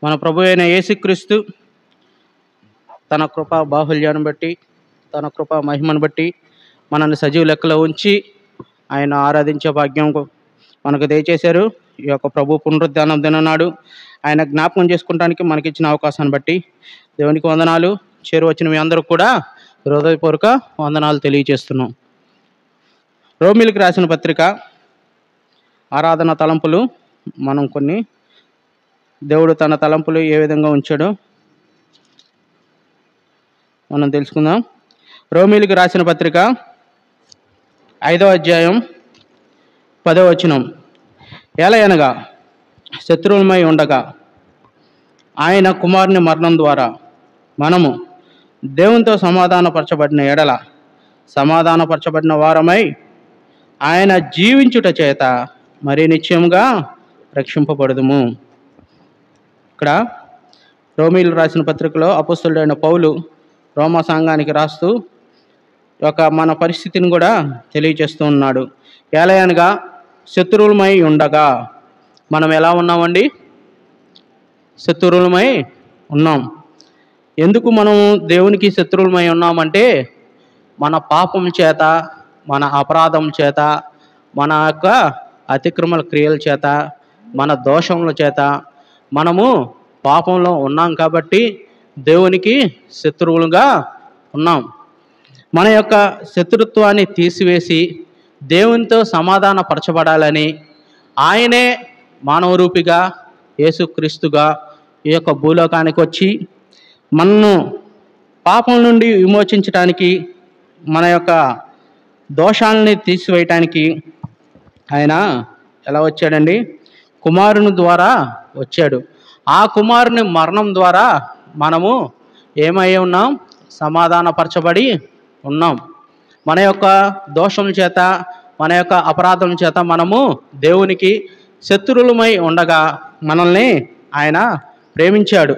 మన ప్రభు అయిన యేసుక్రీస్తు తన కృపా బాహుల్యాన్ని బట్టి, తన కృపా మహిమను బట్టి మనల్ని సజీవ లెక్కలో ఉంచి ఆయన ఆరాధించే భాగ్యం మనకు దయచేశారు. ఈ యొక్క ప్రభు పునరుద్ధానం దిననాడు ఆయన జ్ఞాపకం చేసుకోవడానికి మనకిచ్చిన అవకాశాన్ని బట్టి దేవునికి వందనాలు. చేరువచ్చిన మీ అందరూ కూడా హృదయపూర్వక వందనాలు తెలియజేస్తున్నాం. రోమిలికి రాసిన పత్రిక ఆరాధన తలంపులు మనం కొన్ని దేవుడు తన తలంపులు ఏ విధంగా ఉంచాడో మనం తెలుసుకుందాం. రోమిలికి రాసిన పత్రిక 5వ అధ్యాయం 10వ వచనం. ఏలయనగా శత్రువులమై ఉండగా ఆయన కుమారుని మరణం ద్వారా మనము దేవునితో సమాధానపరచబడిన ఎడల సమాధానపరచబడిన వారమై ఆయన జీవించుట చేత మరి నిశ్చయముగా రక్షింపబడదుము. ఇక్కడ రోమీలు రాసిన పత్రికలో అపోస్తలుడైన పౌలు రోమా సంఘానికి రాస్తూ మన పరిస్థితిని కూడా తెలియజేస్తూ ఉన్నాడు. ఏలయనగా శత్రువులమై ఉండగా మనం ఎలా ఉన్నామండి? శత్రువులమై ఉన్నాం. ఎందుకు మనము దేవునికి శత్రువులమై ఉన్నామంటే మన పాపం చేత, మన అపరాధం చేత, మన యొక్క అతిక్రమల క్రియల చేత, మన దోషముల చేత మనము పాపంలో ఉన్నాం కాబట్టి దేవునికి శత్రువులుగా ఉన్నాం. మన యొక్క శత్రుత్వాన్ని తీసివేసి దేవునితో సమాధాన పరచబడాలని ఆయనే మానవ రూపిగా యేసుక్రీస్తుగా ఈ యొక్క భూలోకానికి వచ్చి మనను పాపం నుండి విమోచించడానికి, మన యొక్క దోషాలని తీసివేయటానికి ఆయన ఎలా వచ్చాడండి? కుమారుని ద్వారా వచ్చాడు. ఆ కుమారుని మరణం ద్వారా మనము ఏమై ఉన్నాం? సమాధానపరచబడి ఉన్నాం. మన యొక్క దోషం చేత, మన యొక్క అపరాధం చేత మనము దేవునికి శత్రువులమై ఉండగా మనల్ని ఆయన ప్రేమించాడు.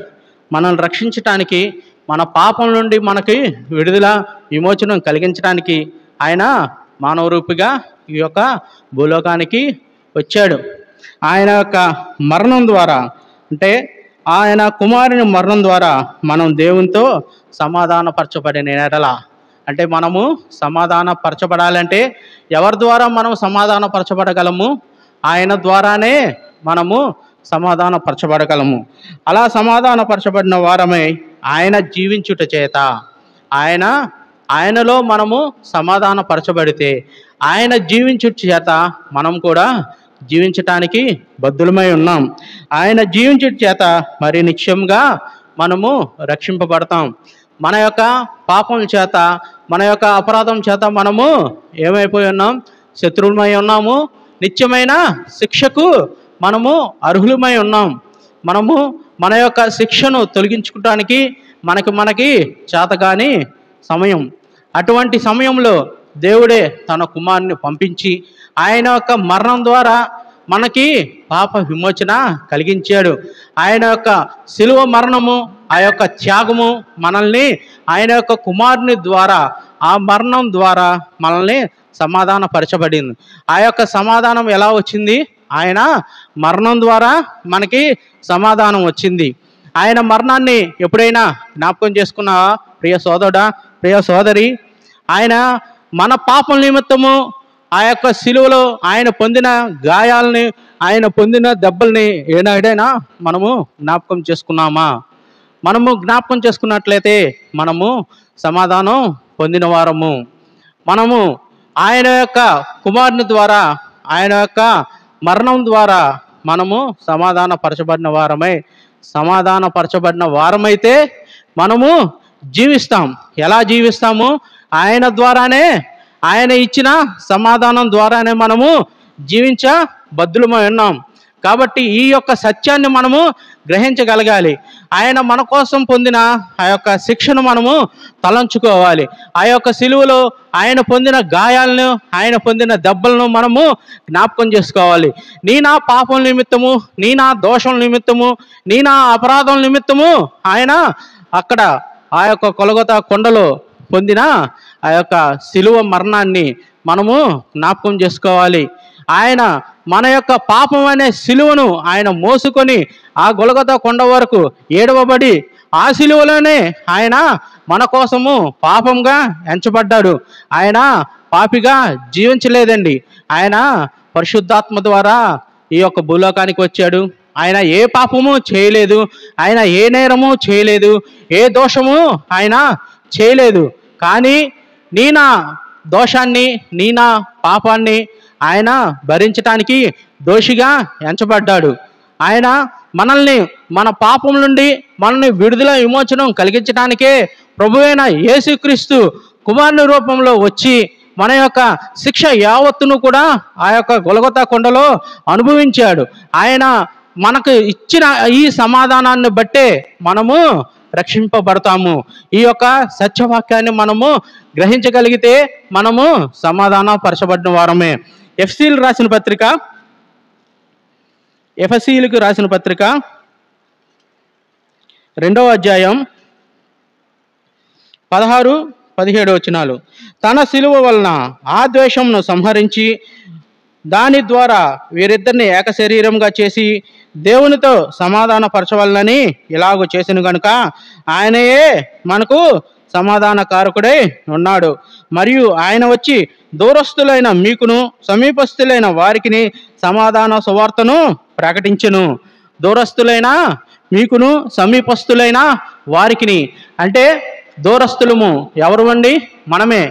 మనల్ని రక్షించటానికి, మన పాపం నుండి మనకి విడుదల విమోచనం కలిగించడానికి ఆయన మానవ రూపిగా ఈ యొక్క భూలోకానికి వచ్చాడు. ఆయన యొక్క మరణం ద్వారా, అంటే ఆయన కుమారుని మరణం ద్వారా మనం దేవునితో సమాధానపరచబడిన ఎడల, అంటే మనము సమాధానపరచబడాలంటే ఎవరి ద్వారా మనం సమాధానపరచబడగలము? ఆయన ద్వారానే మనము సమాధానపరచబడగలము. అలా సమాధానపరచబడిన వారమై ఆయన జీవించుట చేత, ఆయనలో మనము సమాధానపరచబడితే ఆయన జీవించుట చేత మనం కూడా జీవించటానికి బద్ధులమై ఉన్నాం. ఆయన జీవించుట చేత మరి నిశ్చయంగా మనము రక్షింపబడతాం. మన యొక్క పాపం చేత, మన యొక్క అపరాధం చేత మనము ఏమైపోయి ఉన్నాం? శత్రువులమై ఉన్నాము. నిత్యమైన శిక్షకు మనము అర్హులమై ఉన్నాం. మనము మన యొక్క శిక్షను తొలగించుకోవడానికి మనకి చేతగాని సమయం. అటువంటి సమయంలో దేవుడే తన కుమారుని పంపించి ఆయన యొక్క మరణం ద్వారా మనకి పాప విమోచన కలిగించాడు. ఆయన యొక్క శిలువ మరణము, ఆ యొక్క త్యాగము మనల్ని ఆయన యొక్క కుమారుని ద్వారా, ఆ మరణం ద్వారా మనల్ని సమాధానపరచబడింది. ఆ యొక్క సమాధానం ఎలా వచ్చింది? ఆయన మరణం ద్వారా మనకి సమాధానం వచ్చింది. ఆయన మరణాన్ని ఎప్పుడైనా జ్ఞాపకం చేసుకున్నావా ప్రియ సోదరుడా, ప్రియ సోదరి? ఆయన మన పాపం నిమిత్తము ఆ యొక్క శిలువలో ఆయన పొందిన గాయాలని, ఆయన పొందిన దెబ్బల్ని ఏనాడైనా మనము జ్ఞాపకం చేసుకున్నామా? మనము జ్ఞాపకం చేసుకున్నట్లయితే మనము సమాధానం పొందిన వారము. మనము ఆయన యొక్క కుమారుని ద్వారా, ఆయన యొక్క మరణం ద్వారా మనము సమాధానపరచబడిన వారమైతే మనము జీవిస్తాం. ఎలా జీవిస్తాము? ఆయన ద్వారానే, ఆయన ఇచ్చిన సమాధానం ద్వారానే మనము జీవించ బద్ధులమై ఉన్నాం. కాబట్టి ఈ యొక్క సత్యాన్ని మనము గ్రహించగలగాలి. ఆయన మన కోసం పొందిన ఆ యొక్క శిక్షను మనము తలంచుకోవాలి. ఆ యొక్క శిలువలో ఆయన పొందిన గాయాలను, ఆయన పొందిన దెబ్బలను మనము జ్ఞాపకం చేసుకోవాలి. నా పాపం నిమిత్తము, నా దోషం నిమిత్తము, నా అపరాధం నిమిత్తము ఆయన అక్కడ ఆ యొక్క గొల్గొతా కొండలో పొందిన ఆ యొక్క శిలువ మరణాన్ని మనము జ్ఞాపకం చేసుకోవాలి. ఆయన మన యొక్క పాపం అనే సిలువను ఆయన మోసుకొని ఆ గొలగతా కొండ వరకు ఏడవబడి ఆ సిలువలోనే ఆయన మన కోసము పాపంగా ఎంచబడ్డాడు. ఆయన పాపిగా జీవించలేదండి. ఆయన పరిశుద్ధాత్మ ద్వారా ఈ యొక్క భూలోకానికి వచ్చాడు. ఆయన ఏ పాపము చేయలేదు, ఆయన ఏ నేరము చేయలేదు, ఏ దోషము ఆయన చేయలేదు. కానీ నీ నా దోషాన్ని, నీ నా పాపాన్ని ఆయన భరించటానికి దోషిగా ఎంచబడ్డాడు. ఆయన మనల్ని మన పాపం నుండి మనల్ని విడుదల విమోచనం కలిగించడానికే ప్రభువైన యేసుక్రీస్తు కుమారుని రూపంలో వచ్చి మన యొక్క శిక్ష యావత్తును కూడా ఆ యొక్క గొలగొతా కొండలో అనుభవించాడు. ఆయన మనకు ఇచ్చిన ఈ సమాధానాన్ని బట్టే మనము రక్షింపబడతాము. ఈ యొక్క సత్యవాక్యాన్ని మనము గ్రహించగలిగితే మనము సమాధాన పరచబడిన వారమే. ఎఫ్ఎసీలకు రాసిన పత్రిక 2వ అధ్యాయం 16-17 వచనాలు. తన సిలువ వలన ఆ ద్వేషంను సంహరించి దాని ద్వారా వీరిద్దరిని ఏక శరీరంగా చేసి దేవునితో సమాధాన పరచవలనని ఇలాగూ చేసిన గనుక ఆయనయే మనకు సమాధాన కారకుడై ఉన్నాడు. మరియు ఆయన వచ్చి దూరస్తులైన మీకును సమీపస్తులైన వారికిని సమాధాన సువార్తను ప్రకటించెను. దూరస్తులైన మీకును సమీపస్తులైన వారికిని అంటే దూరస్తులము ఎవరు అండి? మనమే.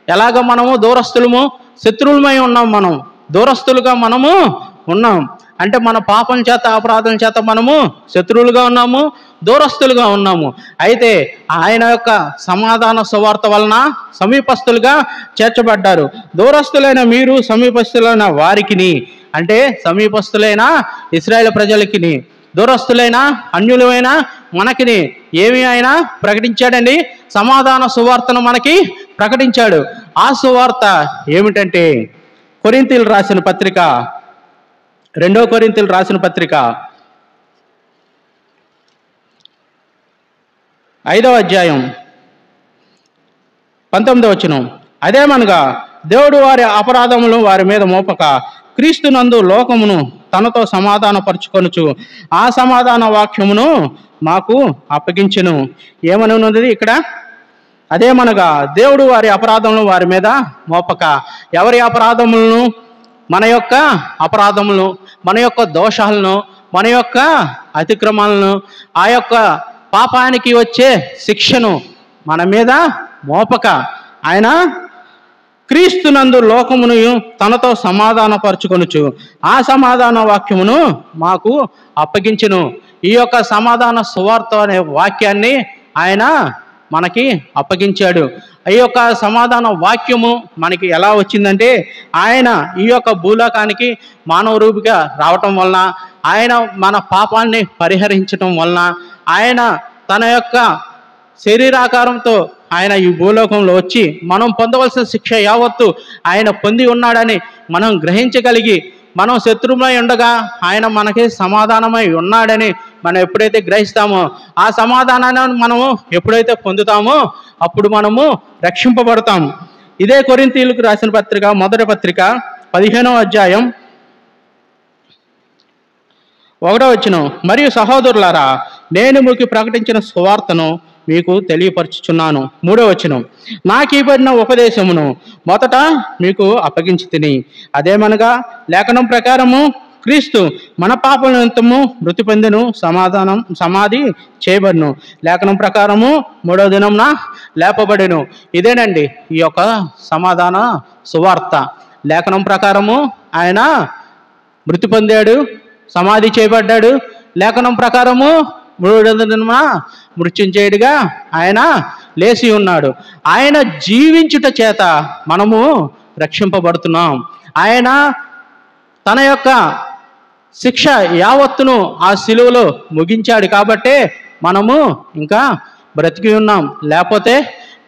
ఎలాగ మనము దూరస్తులము? శత్రువులమై ఉన్నాం. మనం దూరస్తులుగా మనము ఉన్నాం. అంటే మన పాపం చేత అపరాధం చేత మనము శత్రువులుగా ఉన్నాము, దూరస్తులుగా ఉన్నాము. అయితే ఆయన యొక్క సమాధాన సువార్త వలన సమీపస్తులుగా చేర్చబడ్డారు. దూరస్తులైన మీరు సమీపస్తులైన వారికిని అంటే సమీపస్తులైన ఇశ్రాయేలు ప్రజలకిని, దూరస్తులైన అన్యులమైన మనకిని ఏమి ఆయన ప్రకటించాడండి? సమాధాన సువార్తను మనకి ప్రకటించాడు. ఆ సువార్త ఏమిటంటే కొరింథీయులకు రాసిన పత్రిక 2వ కొరింథీయులకు రాసిన పత్రిక 5వ అధ్యాయం 19వ వచనం. అదేమనగా దేవుడు వారి అపరాధములు వారి మీద మోపక క్రీస్తునందు లోకమును తనతో సమాధానపరుచుకొనుచు ఆ సమాధాన వాక్యమును మాకు అప్పగించెను. ఏమని ఉన్నది ఇక్కడ? అదేమనగా దేవుడు వారి అపరాధములను వారి మీద మోపక. ఎవరి అపరాధములను? మన యొక్క అపరాధములను, మన యొక్క దోషాలను, మన యొక్క అతిక్రమాలను, ఆ యొక్క పాపానికి వచ్చే శిక్షను మన మీద మోపక ఆయన క్రీస్తునందు లోకమును తనతో సమాధానపరుచుకొనుచు ఆ సమాధాన వాక్యమును మాకు అప్పగించెను. ఈ యొక్క సమాధాన సువార్త అనే వాక్యాన్ని ఆయన మనకి అప్పగించాడు. ఈ యొక్క సమాధాన వాక్యము మనకి ఎలా వచ్చిందంటే ఆయన ఈ యొక్క భూలోకానికి మానవ రూపిగా రావటం వలన, ఆయన మన పాపాన్ని పరిహరించటం వలన, ఆయన తన యొక్క శరీరాకారంతో ఆయన ఈ భూలోకంలో వచ్చి మనం పొందవలసిన శిక్ష యావత్తు ఆయన పొంది ఉన్నాడని మనం గ్రహించగలిగి, మనం శత్రువులై ఉండగా ఆయన మనకి సమాధానమై ఉన్నాడని మనం ఎప్పుడైతే గ్రహిస్తామో, ఆ సమాధానాన్ని మనము ఎప్పుడైతే పొందుతామో అప్పుడు మనము రక్షింపబడతాము. ఇదే కొరింథీయులకు రాసిన పత్రిక 1వ పత్రిక 15వ అధ్యాయం 1వ వచనం. మరియు సహోదరులారా, నేను మీకు ప్రకటించిన సువార్తను మీకు తెలియపరచుచున్నాను. 3వ వచనం. నాకు ఇవ్వబడిన ఉపదేశమును మొదట మీకు అప్పగించి తిని, అదేమనగా లేఖనం ప్రకారము క్రీస్తు మన పాపల నిమిత్తము మృతి పొందెను, సమాధి చేయబడును, లేఖనం ప్రకారము 3వ దినమున లేపబడెను. ఇదేనండి ఈ యొక్క సమాధాన సువార్త. లేఖనం ప్రకారము ఆయన మృతి పొందాడు, సమాధి చేయబడ్డాడు. లేఖనం ప్రకారము 3వ దినమున మృత్యుంజయుడిగా ఆయన లేచి ఉన్నాడు. ఆయన జీవించుట చేత మనము రక్షింపబడుతున్నాం. ఆయన తన యొక్క శిక్ష యావత్తును ఆ సిలువలో ముగించాడు కాబట్టే మనము ఇంకా బ్రతికి ఉన్నాం. లేకపోతే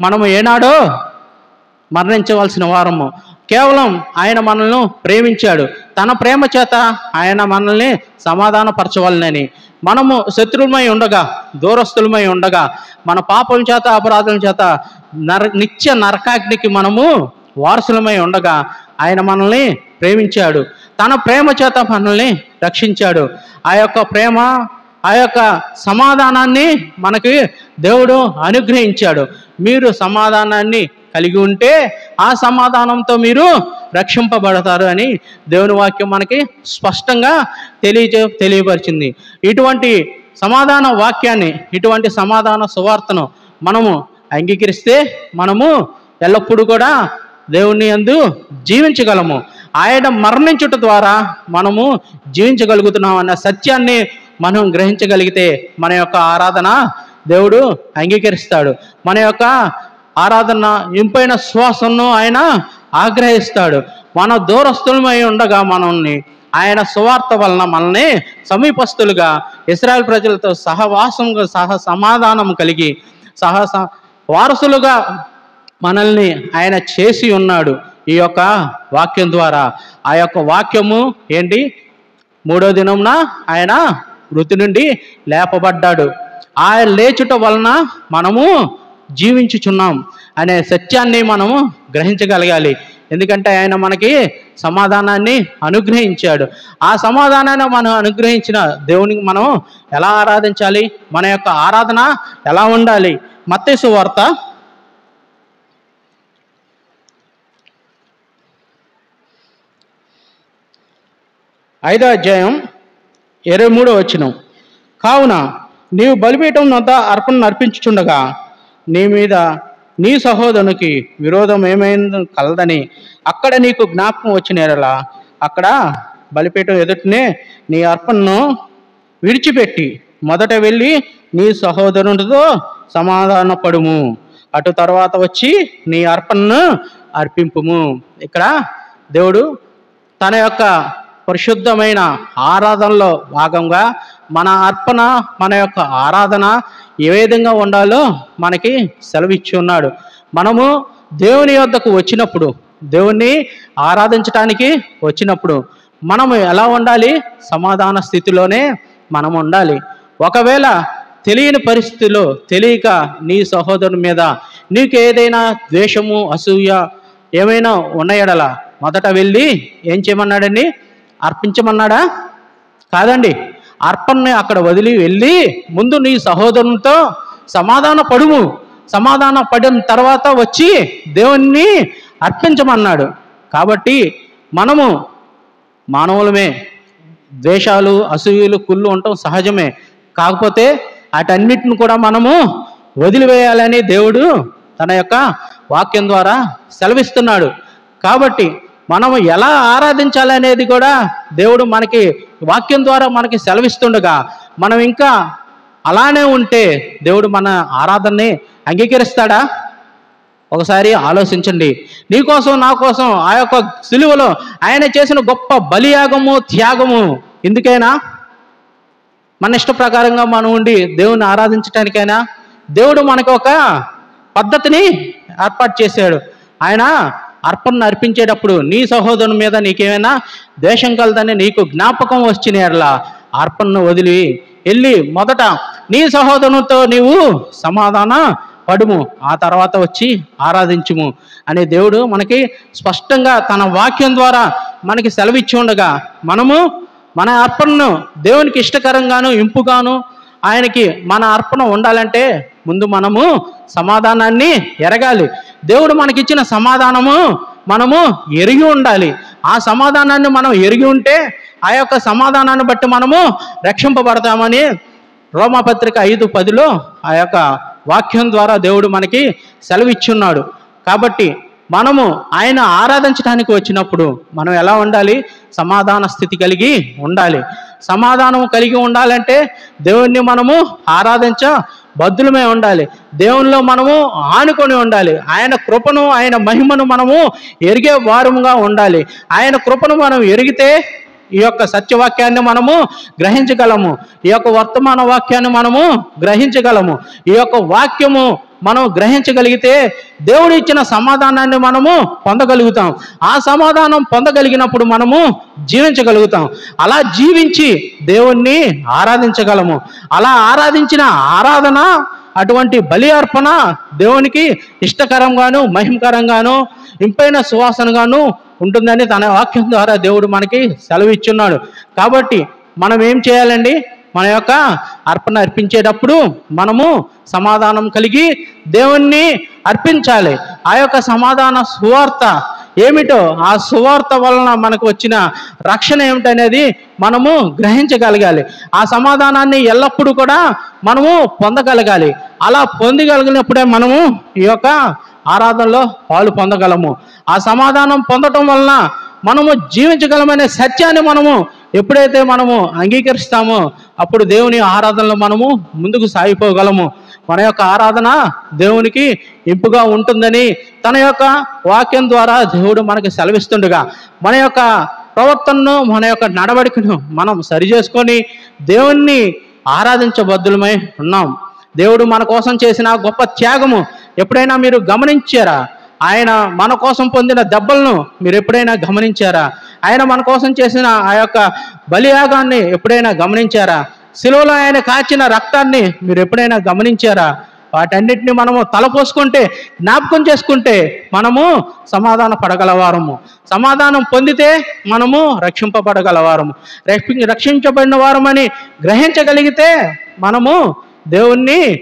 మనము ఏనాడో మరణించవలసిన వారము. కేవలం ఆయన మనల్ని ప్రేమించాడు. తన ప్రేమ చేత ఆయన మనల్ని సమాధానపరచవాలని, మనము శత్రువులమై ఉండగా, దూరస్తులమై ఉండగా, మన పాపం చేత అపరాధం చేత నిత్య నరకాగ్నికి మనము వారసులమై ఉండగా ఆయన మనల్ని ప్రేమించాడు. తన ప్రేమ చేత మనల్ని రక్షించాడు. ఆ యొక్క ప్రేమ, ఆ యొక్క సమాధానాన్ని మనకి దేవుడు అనుగ్రహించాడు. మీరు సమాధానాన్ని కలిగి ఉంటే ఆ సమాధానంతో మీరు రక్షింపబడతారు అని దేవుని వాక్యం మనకి స్పష్టంగా తెలియపరిచింది. ఇటువంటి సమాధాన వాక్యాన్ని, ఇటువంటి సమాధాన సువార్తను మనము అంగీకరిస్తే మనము ఎల్లప్పుడూ కూడా దేవుని యందు జీవించగలము. ఆయన మరణించుట ద్వారా మనము జీవించగలుగుతున్నాం అన్న సత్యాన్ని మనం గ్రహించగలిగితే మన యొక్క ఆరాధన దేవుడు అంగీకరిస్తాడు. మన యొక్క ఆరాధన ఇంపైన శ్వాసను ఆయన ఆగ్రహిస్తాడు. మన దూరస్థులమై ఉండగా మనల్ని ఆయన సువార్త వలన మనల్ని సమీపస్తులుగా ఇశ్రాయేలు ప్రజలతో సహవాసంగా సమాధానం కలిగి వారసులుగా మనల్ని ఆయన చేసి ఉన్నాడు ఈ యొక్క వాక్యం ద్వారా. ఆ యొక్క వాక్యము ఏంటి? 3వ దినంన ఆయన మృతి నుండి లేపబడ్డాడు. ఆయన లేచుట వలన మనము జీవించుచున్నాం అనే సత్యాన్ని మనము గ్రహించగలగాలి. ఎందుకంటే ఆయన మనకి సమాధానాన్ని అనుగ్రహించాడు. ఆ సమాధానాన్ని మనం అనుగ్రహించిన దేవునికి మనం ఎలా ఆరాధించాలి? మన యొక్క ఆరాధన ఎలా ఉండాలి? మత్తయి సువార్త 5వ అధ్యాయం 23వ వచనం. కావున నీవు బలిపీఠం వద్ద అర్పణ అర్పించుచుండగా నీ మీద నీ సహోదరునికి విరోధం ఏమైంది కలదని అక్కడ నీకు జ్ఞాపకం వచ్చిన ఎడలా అక్కడ బలిపీఠం ఎదుటనే నీ అర్పణను విడిచిపెట్టి మొదట వెళ్ళి నీ సహోదరునితో సమాధానపడుము, అటు తర్వాత వచ్చి నీ అర్పణను అర్పింపుము. ఇక్కడ దేవుడు తన యొక్క పరిశుద్ధమైన ఆరాధనలో భాగంగా మన అర్పణ, మన యొక్క ఆరాధన ఏ విధంగా ఉండాలో మనకి సెలవిచ్చి ఉన్నాడు. మనము దేవుని యొద్దకు వచ్చినప్పుడు, దేవుణ్ణి ఆరాధించటానికి వచ్చినప్పుడు మనము ఎలా ఉండాలి? సమాధాన స్థితిలోనే మనం ఉండాలి. ఒకవేళ తెలియని పరిస్థితిలో తెలియక నీ సహోదరుని మీద నీకు ఏదైనా ద్వేషము, అసూయ ఏమైనా ఉన్నయడలా మొదట వెళ్ళి ఏం చేయమన్నాడండి? అర్పించమన్నాడా? కాదండి. అర్పణని అక్కడ వదిలి వెళ్ళి ముందు నీ సహోదరునితో సమాధాన పడుము, సమాధాన పడిన తర్వాత వచ్చి దేవుణ్ణి అర్పించమన్నాడు. కాబట్టి మనము మానవులమే, ద్వేషాలు, అసూయలు, కుళ్ళు ఉండటం సహజమే. కాకపోతే వాటన్నిటిని కూడా మనము వదిలివేయాలని దేవుడు తన యొక్క వాక్యం ద్వారా సెలవిస్తున్నాడు. కాబట్టి మనము ఎలా ఆరాధించాలనేది కూడా దేవుడు మనకి వాక్యం ద్వారా మనకి సెలవిస్తుండగా మనం ఇంకా అలానే ఉంటే దేవుడు మన ఆరాధనని అంగీకరిస్తాడా? ఒకసారి ఆలోచించండి. నీకోసం, నా కోసం ఆ యొక్క సిలువలో ఆయన చేసిన గొప్ప బలియాగము, త్యాగము ఎందుకైనా? మన ఇష్ట ప్రకారంగా మనం ఉండి దేవుని ఆరాధించడానికైనా? దేవుడు మనకు ఒక పద్ధతిని ఏర్పాటు చేశాడు. ఆయన అర్పణను అర్పించేటప్పుడు నీ సహోదరుని మీద నీకేమైనా ద్వేషం కలదని నీకు జ్ఞాపకం వచ్చిన ఎడల అర్పణను వదిలి వెళ్ళి మొదట నీ సహోదరునితో నీవు సమాధాన పడుము, ఆ తర్వాత వచ్చి ఆరాధించుము అనే దేవుడు మనకి స్పష్టంగా తన వాక్యం ద్వారా మనకి సెలవిచ్చి ఉండగా మనము మన అర్పణను దేవునికి ఇష్టకరంగాను ఇంపుగాను ఆయనకి మన అర్పణ ఉండాలంటే ముందు మనము సమాధానాన్ని ఎరగాలి. దేవుడు మనకిచ్చిన సమాధానము మనము ఎరిగి ఉండాలి. ఆ సమాధానాన్ని మనం ఎరిగి ఉంటే ఆ యొక్క సమాధానాన్ని బట్టి మనము రక్షింపబడతామని రోమాపత్రిక 5:10 ఆ యొక్క వాక్యం ద్వారా దేవుడు మనకి సెలవిచ్చున్నాడు. కాబట్టి మనము ఆయన ఆరాధించడానికి వచ్చినప్పుడు మనం ఎలా ఉండాలి? సమాధాన స్థితి కలిగి ఉండాలి. సమాధానం కలిగి ఉండాలంటే దేవుణ్ణి మనము ఆరాధించ బద్దులమే ఉండాలి. దేవునిలో మనము ఆనుకొని ఉండాలి. ఆయన కృపను, ఆయన మహిమను మనము ఎరిగే వారముగా ఉండాలి. ఆయన కృపను మనం ఎరిగితే ఈ యొక్క సత్యవాక్యాన్ని మనము గ్రహించగలము. ఈ యొక్క వర్తమాన వాక్యాన్ని మనము గ్రహించగలము. ఈ యొక్క వాక్యము మనం గ్రహించగలిగితే దేవుడు ఇచ్చిన సమాధానాన్ని మనము పొందగలుగుతాం. ఆ సమాధానం పొందగలిగినప్పుడు మనము జీవించగలుగుతాం. అలా జీవించి దేవుణ్ణి ఆరాధించగలము. అలా ఆరాధించిన ఆరాధన అటువంటి బలి అర్పణ దేవునికి ఇష్టకరంగాను మహిమకరంగాను ఇంపైన సువాసనగాను ఉంటుందని తన వాక్యం ద్వారా దేవుడు మనకి సెలవిచ్చున్నాడు. కాబట్టి మనం ఏం చేయాలండి? మన యొక్క అర్పణ అర్పించేటప్పుడు మనము సమాధానం కలిగి దేవుణ్ణి అర్పించాలి. ఆ యొక్క సమాధాన సువార్త ఏమిటో, ఆ సువార్త వలన మనకు వచ్చిన రక్షణ ఏమిటనేది మనము గ్రహించగలగాలి. ఆ సమాధానాన్ని ఎల్లప్పుడూ కూడా మనము పొందగలగాలి. అలా పొందగలిగినప్పుడే మనము ఈ యొక్క ఆరాధనలో పాలు పొందగలము. ఆ సమాధానం పొందటం వలన మనము జీవించగలమనే సత్యాన్ని మనము ఎప్పుడైతే మనము అంగీకరిస్తామో అప్పుడు దేవుని ఆరాధనలో మనము ముందుకు సాగిపోగలము. మన యొక్క ఆరాధన దేవునికి ఇంపుగా ఉంటుందని తన యొక్క వాక్యం ద్వారా దేవుడు మనకి సెలవిస్తుండగా మన యొక్క ప్రవర్తనను మన యొక్క నడవడికను మనం సరిచేసుకొని దేవుణ్ణి ఆరాధించబద్దులమై ఉన్నాం. దేవుడు మన కోసం చేసిన గొప్ప త్యాగము ఎప్పుడైనా మీరు గమనించారా? ఆయన మన కోసం పొందిన దెబ్బలను మీరు ఎప్పుడైనా గమనించారా? ఆయన మన కోసం చేసిన ఆ యొక్క బలియాగాన్ని ఎప్పుడైనా గమనించారా? శిలువలో ఆయన కాచిన రక్తాన్ని మీరు ఎప్పుడైనా గమనించారా? వాటన్నిటిని మనము తలపోసుకుంటే, జ్ఞాపకం చేసుకుంటే మనము సమాధాన పడగలవారము. సమాధానం పొందితే మనము రక్షింపబడగలవారము. రక్షించబడిన వారమని గ్రహించగలిగితే మనము దేవుణ్ణి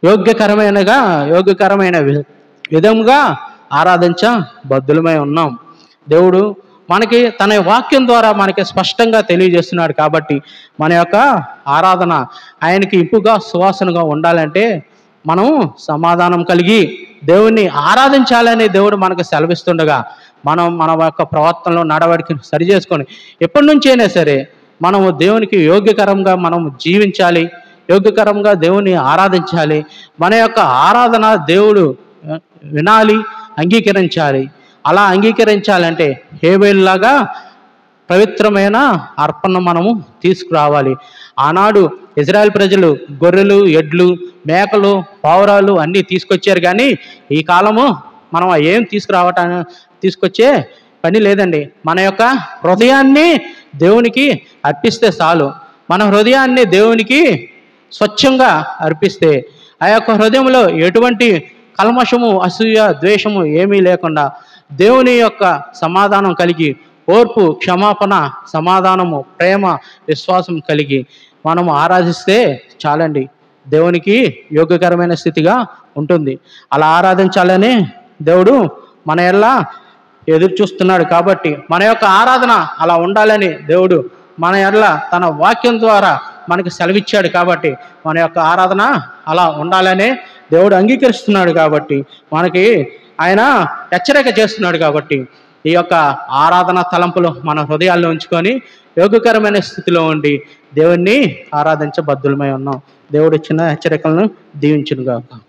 యోగ్యకరమైన విధముగా ఆరాధించబద్దులమై ఉన్నాం. దేవుడు మనకి తన వాక్యం ద్వారా మనకి స్పష్టంగా తెలియజేస్తున్నాడు. కాబట్టి మన యొక్క ఆరాధన ఆయనకి ఇంపుగా సువాసనగా ఉండాలంటే మనం సమాధానం కలిగి దేవుణ్ణి ఆరాధించాలని దేవుడు మనకు సెలవిస్తుండగా మనం మన యొక్క ప్రవర్తనలో నడవడికను సరి చేసుకొని ఎప్పటి నుంచి అయినా సరే మనము దేవునికి యోగ్యకరంగా మనం జీవించాలి. యోగ్యకరంగా దేవుని ఆరాధించాలి. మన యొక్క ఆరాధన దేవుడు వినాలి, అంగీకరించాలి. అలా అంగీకరించాలంటే హేబేలులాగా పవిత్రమైన అర్పణ మనము తీసుకురావాలి. ఆనాడు ఇజ్రాయెల్ ప్రజలు గొర్రెలు, ఎడ్లు, మేకలు, పావురాలు అన్నీ తీసుకొచ్చారు. కానీ ఈ కాలము మనం ఏం తీసుకొచ్చే పని లేదండి. మన యొక్క హృదయాన్ని దేవునికి అర్పిస్తే చాలు. మన హృదయాన్ని దేవునికి స్వచ్ఛంగా అర్పిస్తే ఆ యొక్క హృదయంలో ఎటువంటి కల్మషము, అసూయ, ద్వేషము ఏమీ లేకుండా దేవుని యొక్క సమాధానం కలిగి ఓర్పు, క్షమాపణ, సమాధానము, ప్రేమ, విశ్వాసం కలిగి మనము ఆరాధిస్తే చాలండి. దేవునికి యోగ్యకరమైన స్థితిగా ఉంటుంది. అలా ఆరాధించాలని దేవుడు మన ఎల్లా ఎదురు చూస్తున్నాడు. కాబట్టి మన యొక్క ఆరాధన అలా ఉండాలని దేవుడు మన ఎడల తన వాక్యం ద్వారా మనకి సెలవిచ్చాడు. కాబట్టి మన యొక్క ఆరాధన అలా ఉండాలనే దేవుడు అంగీకరిస్తున్నాడు. కాబట్టి మనకి ఆయన హెచ్చరిక చేస్తున్నాడు. కాబట్టి ఈ యొక్క ఆరాధన తలంపులు మన హృదయాల్లో ఉంచుకొని యోగ్యకరమైన స్థితిలో ఉండి దేవుణ్ణి ఆరాధించబద్దులమై ఉన్నాం. దేవుడు ఇచ్చిన హెచ్చరికలను దీవించునుగాక.